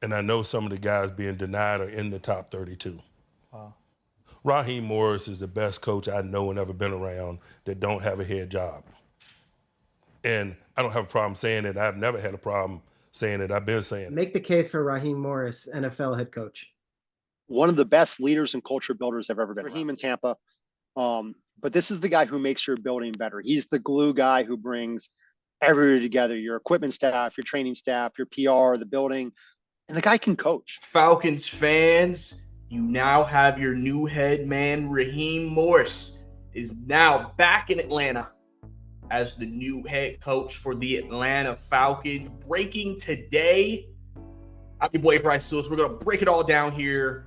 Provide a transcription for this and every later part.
And I know some of the guys being denied are in the top 32. Wow. Raheem Morris is the best coach I know and ever been around that don't have a head job. And I don't have a problem saying it. I've never had a problem saying it. I've been saying it. Make the case for Raheem Morris, NFL head coach. One of the best leaders and culture builders I've ever been. Raheem in Tampa. But this is the guy who makes your building better. He's the glue guy who brings everybody together, your equipment staff, your training staff, your PR, the building, and the guy can coach. Falcons fans, you now have your new head man, Raheem Morris, is now back in Atlanta as the new head coach for the Atlanta Falcons. Breaking today, I'm your boy Bryce Lewis. We're going to break it all down here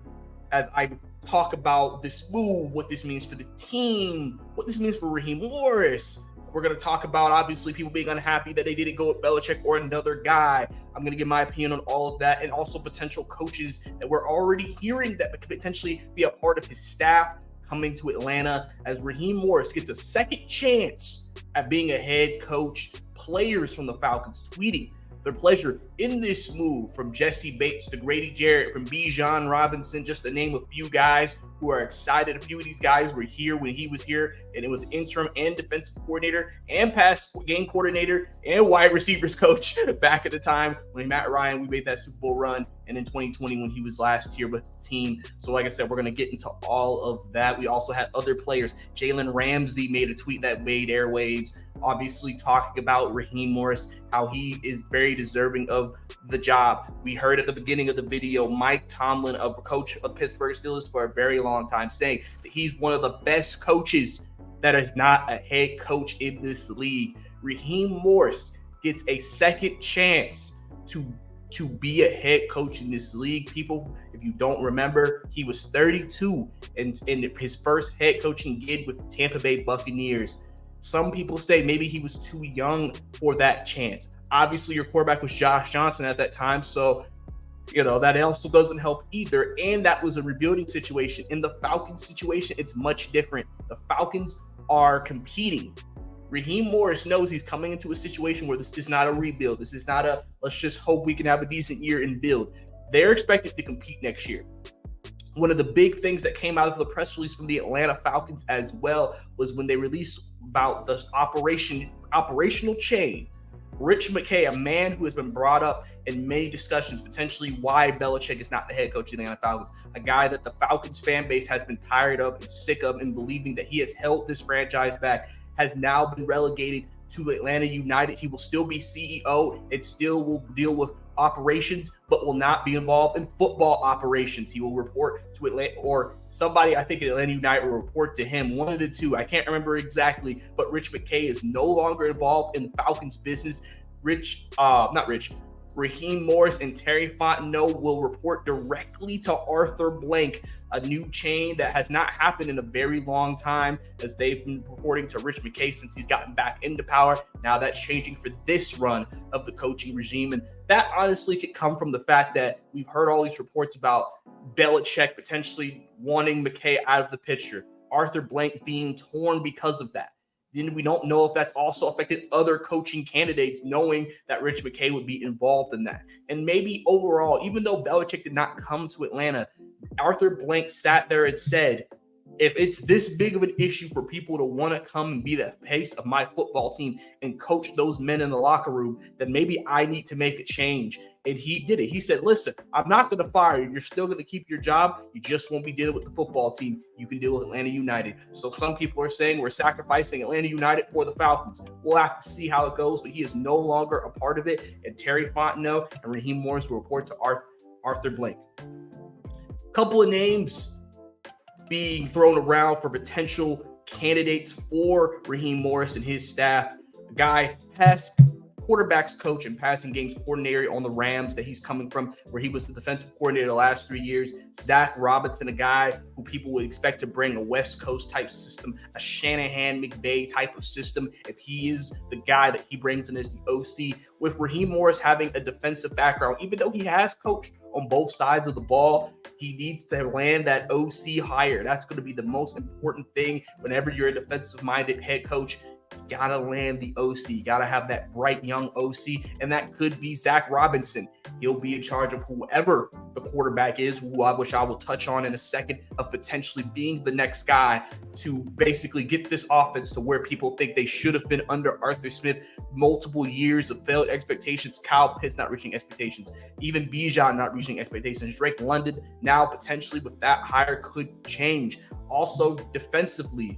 as I talk about this move, what this means for the team, what this means for Raheem Morris. We're going to talk about, obviously, people being unhappy that they didn't go with Belichick or another guy. I'm going to give my opinion on all of that, and also potential coaches that we're already hearing that could potentially be a part of his staff coming to Atlanta as Raheem Morris gets a second chance at being a head coach. Players from the Falcons tweeting their pleasure in this move, from Jesse Bates to Grady Jarrett, from Bijan Robinson, just to name a few guys who are excited. A few of these guys were here when he was here, and it was interim and defensive coordinator and pass game coordinator and wide receivers coach back at the time when Matt Ryan, we made that Super Bowl run, and in 2020 when he was last year with the team. So like I said, we're going to get into all of that. We also had other players. Jalen Ramsey made a tweet that made airwaves, obviously talking about Raheem Morris, how he is very deserving of the job. We heard at the beginning of the video, Mike Tomlin, a coach of the Pittsburgh Steelers for a very long time, saying that he's one of the best coaches that is not a head coach in this league. Raheem Morris gets a second chance to be a head coach in this league. People, if you don't remember, he was 32 and in his first head coaching gig with the Tampa Bay Buccaneers. Some people say maybe he was too young for that chance. Obviously, your quarterback was Josh Johnson at that time, so that also doesn't help either. And that was a rebuilding situation. In the Falcons situation, it's much different. The Falcons are competing. Raheem Morris knows he's coming into a situation where this is not a rebuild. This is not a let's just hope we can have a decent year and build. They're expected to compete next year. One of the big things that came out of the press release from the Atlanta Falcons as well was when they released about the operational chain. Rich McKay, a man who has been brought up in many discussions, potentially why Belichick is not the head coach of the Atlanta Falcons, a guy that the Falcons fan base has been tired of and sick of and believing that he has held this franchise back, has now been relegated to Atlanta United. He will still be CEO and still will deal with operations, but will not be involved in football operations. He will report to Atlanta, or somebody, I think at Atlanta United, will report to him. One of the two, I can't remember exactly, but Rich McKay is no longer involved in the Falcons business. Raheem Morris and Terry Fontenot will report directly to Arthur Blank, a new chain that has not happened in a very long time, as they've been reporting to Rich McKay since he's gotten back into power. Now that's changing for this run of the coaching regime. And that honestly could come from the fact that we've heard all these reports about Belichick potentially wanting McKay out of the picture, Arthur Blank being torn because of that. Then we don't know if that's also affected other coaching candidates, knowing that Rich McKay would be involved in that. And maybe overall, even though Belichick did not come to Atlanta, Arthur Blank sat there and said, if it's this big of an issue for people to want to come and be the face of my football team and coach those men in the locker room, then maybe I need to make a change. And he did it. He said, listen, I'm not going to fire you. You're still going to keep your job. You just won't be dealing with the football team. You can deal with Atlanta United. So some people are saying we're sacrificing Atlanta United for the Falcons. We'll have to see how it goes, but he is no longer a part of it. And Terry Fontenot and Raheem Morris will report to Arthur Blank. Couple of names being thrown around for potential candidates for Raheem Morris and his staff. A guy, past quarterbacks coach and passing games coordinator on the Rams that he's coming from, where he was the defensive coordinator the last 3 years. Zach Robinson, a guy who people would expect to bring a West Coast type system, a Shanahan McVay type of system, if he is the guy that he brings in as the OC. With Raheem Morris having a defensive background, even though he has coached on both sides of the ball, he needs to land that OC hire. That's going to be the most important thing whenever you're a defensive-minded head coach. Gotta land the OC. Gotta have that bright young OC, and that could be Zach Robinson. He'll be in charge of whoever the quarterback is, which I will touch on in a second, of potentially being the next guy to basically get this offense to where people think they should have been under Arthur Smith. Multiple years of failed expectations. Kyle Pitts not reaching expectations. Even Bijan not reaching expectations. Drake London now potentially with that hire could change. Also defensively,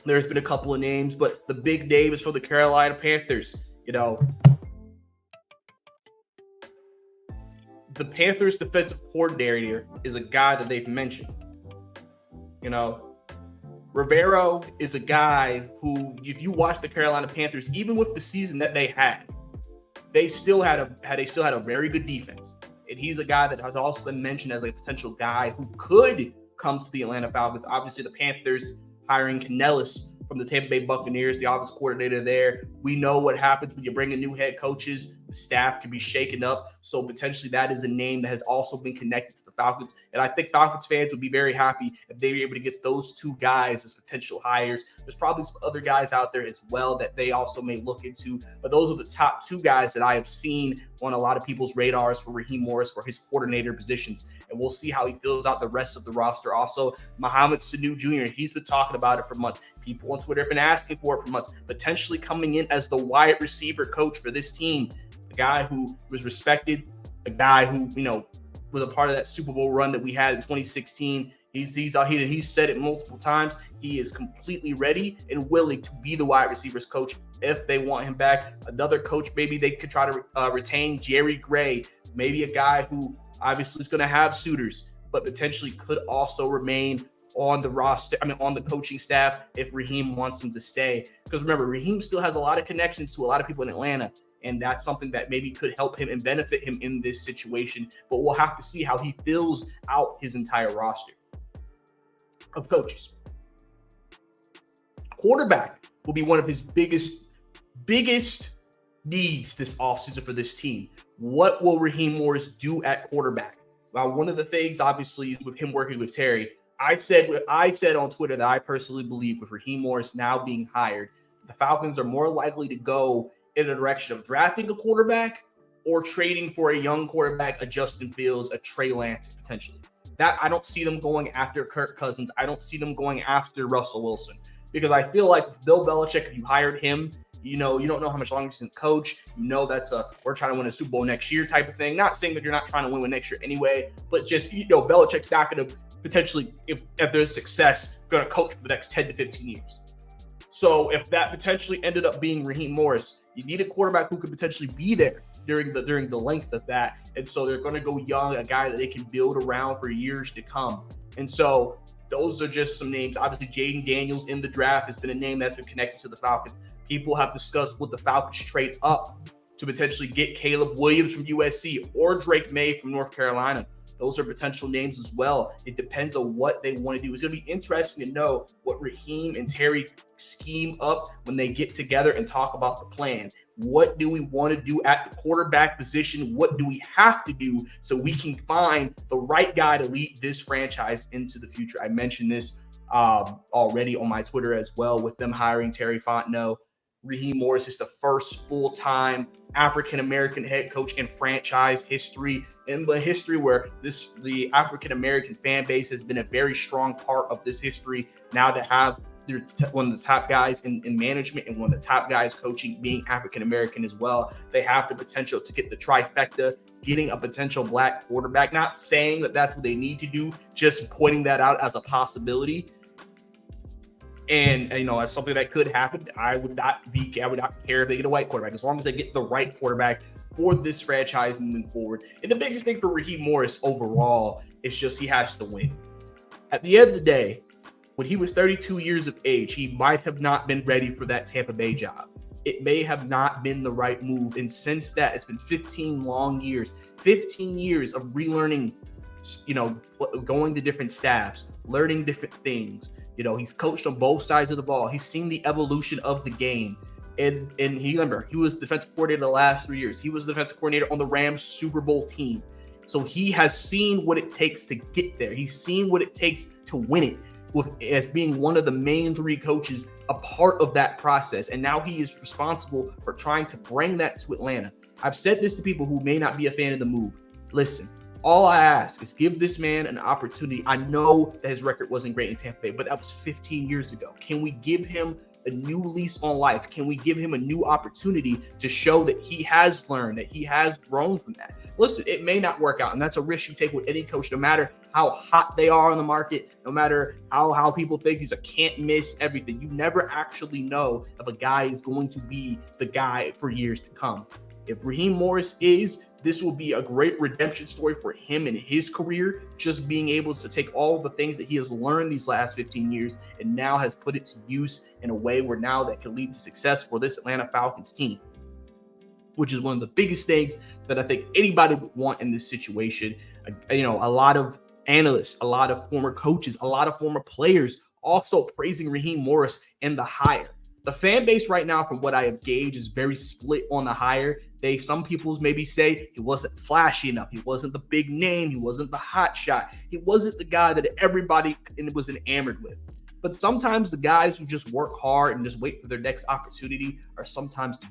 there's been a couple of names, but the big name is for the Carolina Panthers. The Panthers defensive coordinator is a guy that they've mentioned. Rivero is a guy who, if you watch the Carolina Panthers, even with the season that they had, they still had a very good defense. And he's a guy that has also been mentioned as a potential guy who could come to the Atlanta Falcons. Obviously, the Panthers hiring Canellis from the Tampa Bay Buccaneers, the offensive coordinator there. We know what happens when you bring in new head coaches. The staff can be shaken up. So potentially that is a name that has also been connected to the Falcons. And I think Falcons fans would be very happy if they were able to get those two guys as potential hires. There's probably some other guys out there as well that they also may look into. But those are the top two guys that I have seen on a lot of people's radars for Raheem Morris for his coordinator positions. And we'll see how he fills out the rest of the roster. Also, Mohamed Sanu Jr., he's been talking about it for months. People on Twitter have been asking for it for months, potentially coming in as the wide receiver coach for this team. A guy who was respected, a guy who, was a part of that Super Bowl run that we had in 2016. He's said it multiple times. He is completely ready and willing to be the wide receivers coach if they want him back. Another coach, maybe they could try to retain Jerry Gray, maybe a guy who obviously is going to have suitors, but potentially could also remain on the roster, on the coaching staff if Raheem wants him to stay. Because remember, Raheem still has a lot of connections to a lot of people in Atlanta, and that's something that maybe could help him and benefit him in this situation. But we'll have to see how he fills out his entire roster of coaches. Quarterback will be one of his biggest needs this offseason for this team. What will Raheem Morris do at quarterback? Well, one of the things, obviously, is with him working with Terry. I said on Twitter that I personally believe with Raheem Morris now being hired, the Falcons are more likely to go in the direction of drafting a quarterback or trading for a young quarterback, a Justin Fields, a Trey Lance, potentially. That I don't see them going after Kirk Cousins. I don't see them going after Russell Wilson, because I feel like with Bill Belichick, if you hired him, you don't know how much longer he's going to coach. That's we're trying to win a Super Bowl next year type of thing. Not saying that you're not trying to win next year anyway, but just, Belichick's not going to potentially, if there's success, going to coach for the next 10 to 15 years. So if that potentially ended up being Raheem Morris, you need a quarterback who could potentially be there during the length of that. And so they're going to go young, a guy that they can build around for years to come. And so those are just some names. Obviously, Jaden Daniels in the draft has been a name that's been connected to the Falcons. People have discussed would the Falcons trade up to potentially get Caleb Williams from USC or Drake May from North Carolina. Those are potential names as well. It depends on what they want to do. It's going to be interesting to know what Raheem and Terry scheme up when they get together and talk about the plan. What do we want to do at the quarterback position? What do we have to do so we can find the right guy to lead this franchise into the future? I mentioned this already on my Twitter as well, with them hiring Terry Fontenot. Raheem Morris is the first full-time African-American head coach in franchise history, in the history where the African-American fan base has been a very strong part of this history. Now to have one of the top guys in management and one of the top guys coaching being African-American as well, they have the potential to get the trifecta, getting a potential black quarterback. Not saying that that's what they need to do, just pointing that out as a possibility. And as something that could happen, I would not care if they get a white quarterback, as long as they get the right quarterback for this franchise moving forward. And the biggest thing for Raheem Morris overall is just he has to win. At the end of the day, when he was 32 years of age, he might have not been ready for that Tampa Bay job. It may have not been the right move. And since that, it's been 15 long years, 15 years of relearning, going to different staffs, learning different things. He's coached on both sides of the ball. He's seen the evolution of the game. And he was defensive coordinator the last 3 years. He was the defensive coordinator on the Rams Super Bowl team. So he has seen what it takes to get there. He's seen what it takes to win it. as being one of the main 3 coaches, a part of that process. And now he is responsible for trying to bring that to Atlanta. I've said this to people who may not be a fan of the move. Listen, all I ask is give this man an opportunity. I know that his record wasn't great in Tampa Bay, but that was 15 years ago. Can we give him a new lease on life? Can we give him a new opportunity to show that he has learned, that he has grown from that? Listen, it may not work out, and that's a risk you take with any coach, no matter how hot they are on the market, no matter how people think he's a can't miss everything. You never actually know if a guy is going to be the guy for years to come. If Raheem Morris is, this will be a great redemption story for him in his career, just being able to take all the things that he has learned these last 15 years and now has put it to use in a way where now that can lead to success for this Atlanta Falcons team, which is one of the biggest things that I think anybody would want in this situation. A lot of analysts, a lot of former coaches, a lot of former players also praising Raheem Morris and the hire. The fan base right now, from what I have gauged, is very split on the hire. Some people maybe say he wasn't flashy enough. He wasn't the big name. He wasn't the hot shot. He wasn't the guy that everybody was enamored with. But sometimes the guys who just work hard and just wait for their next opportunity are sometimes the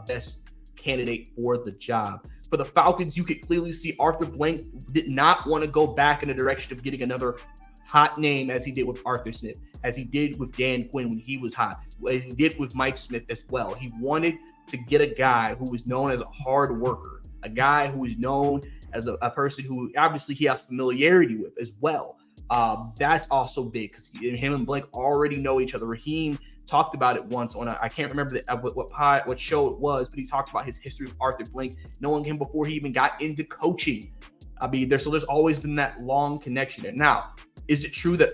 best candidate for the job. For the Falcons, you could clearly see Arthur Blank did not want to go back in the direction of getting another hot name as he did with Arthur Smith, as he did with Dan Quinn when he was hot, as he did with Mike Smith as well. He wanted to get a guy who was known as a hard worker, a guy who is known as a person who obviously he has familiarity with as well. That's also big because him and Blank already know each other. Raheem talked about it once on I can't remember what show it was, but he talked about his history with Arthur Blank, knowing him before he even got into coaching. There's always been that long connection there. Now, is it true that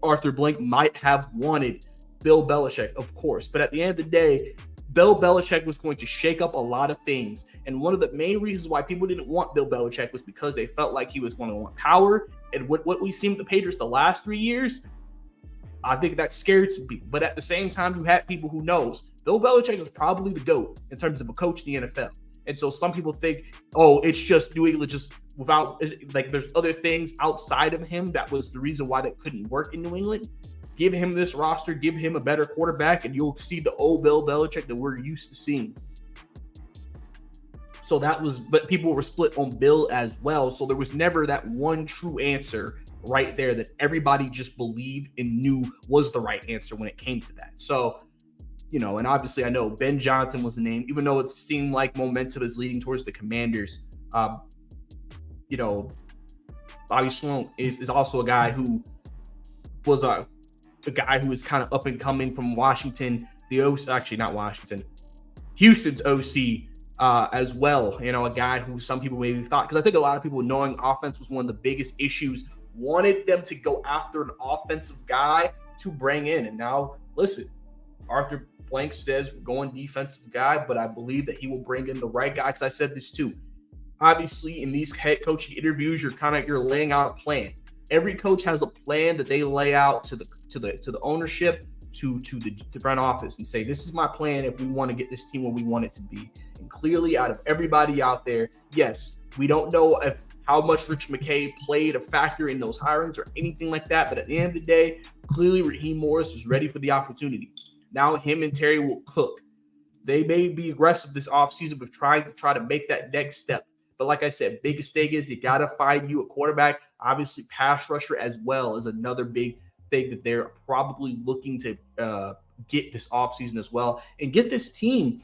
Arthur Blank might have wanted Bill Belichick? Of course. But at the end of the day, Bill Belichick was going to shake up a lot of things. And one of the main reasons why people didn't want Bill Belichick was because they felt like he was going to want power. And what we've seen with the Patriots the last 3 years, I think that scared some people. But at the same time, you had people who knows Bill Belichick is probably the GOAT in terms of a coach in the NFL. And so some people think, oh, it's just New England, just without, like, there's other things outside of him. That was the reason why that couldn't work in New England. Give him this roster, give him a better quarterback, and you'll see the old Bill Belichick that we're used to seeing. So but people were split on Bill as well. So there was never that one true answer right there that everybody just believed and knew was the right answer when it came to that. So, and obviously I know Ben Johnson was the name, even though it seemed like momentum is leading towards the Commanders. Bobby Sloan is also a guy who was a guy who is kind of up and coming from Washington, Houston's OC as well. A guy who some people maybe thought, because I think a lot of people knowing offense was one of the biggest issues, wanted them to go after an offensive guy to bring in. And now, listen, Arthur Blank says we're going defensive guy, but I believe that he will bring in the right guy, because I said this too. Obviously, in these head coaching interviews, you're laying out a plan. Every coach has a plan that they lay out to the ownership, to the front office, and say, this is my plan if we want to get this team where we want it to be. And clearly, out of everybody out there, yes, we don't know how much Rich McKay played a factor in those hirings or anything like that, but at the end of the day, clearly Raheem Morris is ready for the opportunity. Now him and Terry will cook. They may be aggressive this offseason, but try to make that next step. But like I said, biggest thing is you got to find you a quarterback. Obviously, pass rusher as well is another big thing that they're probably looking to get this offseason as well, and get this team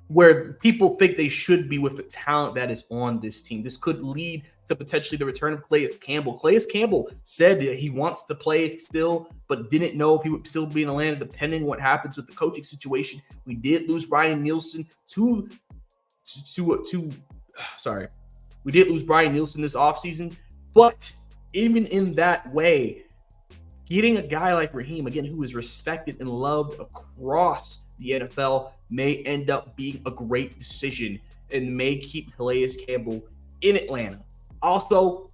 where people think they should be with the talent that is on this team. This could lead to potentially the return of Calais Campbell. Calais Campbell said that he wants to play still, but didn't know if he would still be in Atlanta depending on what happens with the coaching situation. We did lose Brian Nielsen we did lose Brian Nielsen this offseason, but even in that way, getting a guy like Raheem, again, who is respected and loved across the NFL, may end up being a great decision and may keep Calais Campbell in Atlanta. Also,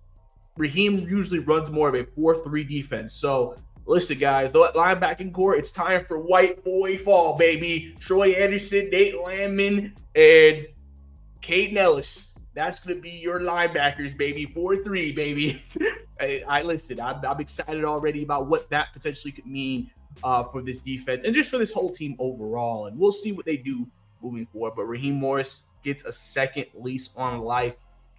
Raheem usually runs more of a 4-3 defense. So, listen, guys, the linebacking core, it's time for white boy fall, baby. Troy Anderson, Nate Landman, and Caden Ellis. That's going to be your linebackers, baby. 4-3, baby. I listen. I'm excited already about what that potentially could mean for this defense and just for this whole team overall. And we'll see what they do moving forward. But Raheem Morris gets a second lease on life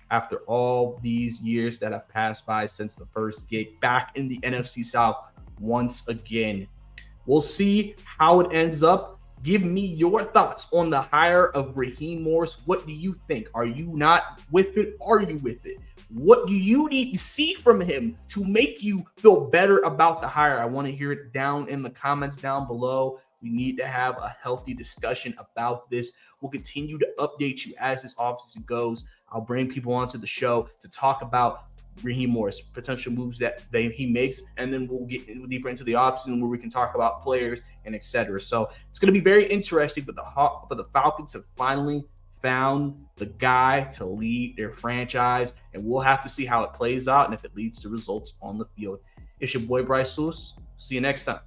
after all these years that have passed by since the first gig, back in the NFC South once again. We'll see how it ends up. Give me your thoughts on the hire of Raheem Morris. What do you think? Are you not with it? Are you with it? What do you need to see from him to make you feel better about the hire? I want to hear it down in the comments down below. We need to have a healthy discussion about this. We'll continue to update you as this offseason goes. I'll bring people onto the show to talk about Raheem Morris, potential moves that he makes, and then we'll get deeper into the offseason where we can talk about players and etc. So it's going to be very interesting, but the Falcons have finally found the guy to lead their franchise, and we'll have to see how it plays out and if it leads to results on the field. It's your boy Bryce Lewis. See you next time.